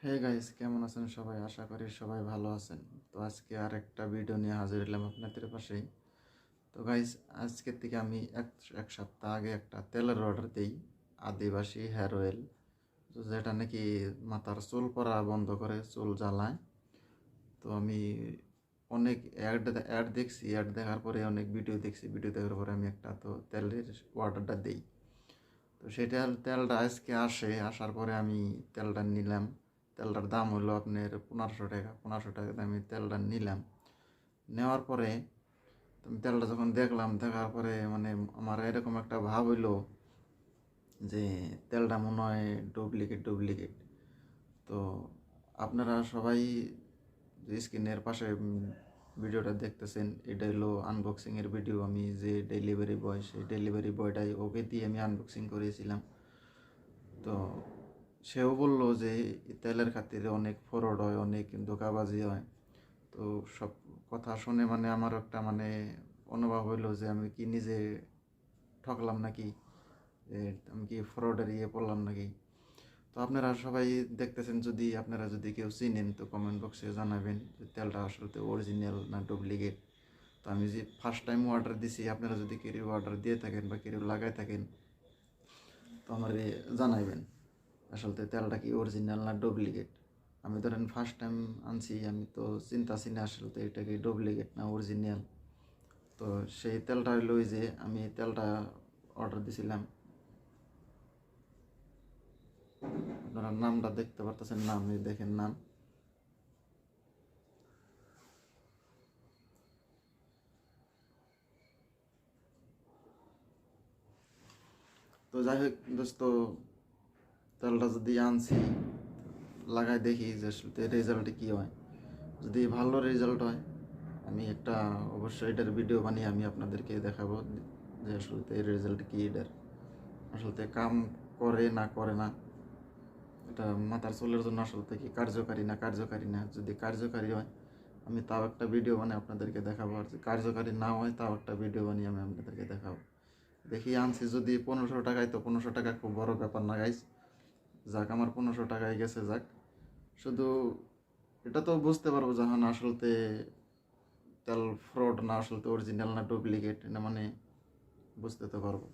Hey guys, কেমন আছেন সবাই? আশা করি সবাই ভালো আছেন। তো আজকে আর একটা ভিডিও নিয়ে হাজির হলাম আপনাদের পাশেই। তো গাইস, আজকের থেকে আমি এক সপ্তাহ আগে একটা তেলের অর্ডার দিই, আদিবাসী হেয়ার অয়েল। তো যেটা নাকি মাথার চুল পড়া বন্ধ করে, চুল জ্বালায়। তো আমি অনেক অ্যাড দেখছি, অ্যাড দেখার পরে অনেক ভিডিও দেখছি, ভিডিও দেখার পরে আমি একটা তো তেলের অর্ডারটা দিই। তো সেটা তেলটা আজকে আসার পরে আমি তেলটা নিলাম। তেলটার দাম হলো আপনার 1500 টাকা। 1500 টাকা আমি তেলটা নিলাম। নেওয়ার পরে আমি তেলটা যখন দেখলাম, দেখার পরে মানে আমার এরকম একটা ভাব হইলো যে তেলটা মনে হয় ডুপ্লিকেট ডুপ্লিকেট। তো আপনারা সবাই যে স্ক্রিনের পাশে ভিডিওটা দেখতেছেন, এটা হলো আনবক্সিংয়ের ভিডিও। আমি যে ডেলিভারি বয়, সেই ডেলিভারি বয়টাই ওকে দিয়ে আমি আনবক্সিং করেছিলাম। তো সেও বললো যে এই তেলের খাতিরে অনেক ফ্রড হয়, অনেক ধোঁকাবাজি হয়। তো সব কথা শুনে মানে আমার একটা মানে অনুভব হইলো যে আমি কি নিজে ঠকলাম নাকি, যে আমি কি ফ্রডের পড়লাম নাকি। তো আপনারা সবাই দেখতেছেন, যদি আপনারা যদি কেউ চিনেন তো কমেন্ট বক্সে জানাবেন যে তেলটা আসলে অরিজিনাল না ডুপ্লিকেট। তো আমি যে ফার্স্ট টাইম অর্ডার দিছি, আপনারা যদি কেউ অর্ডার দিয়ে থাকেন বা কেউ লাগাই থাকেন তো আমার জানাইবেন আসলে তেলটা কি অরিজিনাল না ডুপ্লিকেট। আমি ধরেন ফার্স্ট টাইম আনছি, আমি তো চিন্তাছি না আসলে এটা কি ডুপ্লিকেট না অরিজিনাল। তো সেই তেলটা হইলো ওই যে আমি তেলটা অর্ডার দিছিলাম, আপনারা নামটা দেখতে পারতেছেন, নাম এই দেখেন নাম। তো যাই হোক দোস্ত, তেলটা যদি আনছি লাগাই দেখি যে আসলে রেজাল্টে কী হয়। যদি ভালো রেজাল্ট হয় আমি একটা অবশ্যই এটার ভিডিও বানিয়ে আমি আপনাদেরকে দেখাবো যে আসলে এর রেজাল্ট কী, এটার আসলে কাম করে না করে না, এটা মাথার চুলের জন্য আসলে কি কার্যকারী না। যদি কার্যকারী হয় আমি তাও একটা ভিডিও বানিয়ে আপনাদেরকে দেখাবো, আর যদি কার্যকারী না হয় তাও একটা ভিডিও বানিয়ে আমি আপনাদেরকে দেখাবো। দেখি আনছি যদি 1500 টাকায়, তো 1500 টাকা খুব বড় ব্যাপার না গাইস। যাক, আমার 1500 টাকায় গেছে, যাক। শুধু এটা তো বুঝতে পারবো যখন আসলতে তেল ফ্রড না আসলতে অরিজিনাল না ডুপ্লিকেট, এটা মানে বুঝতে তো পারবো।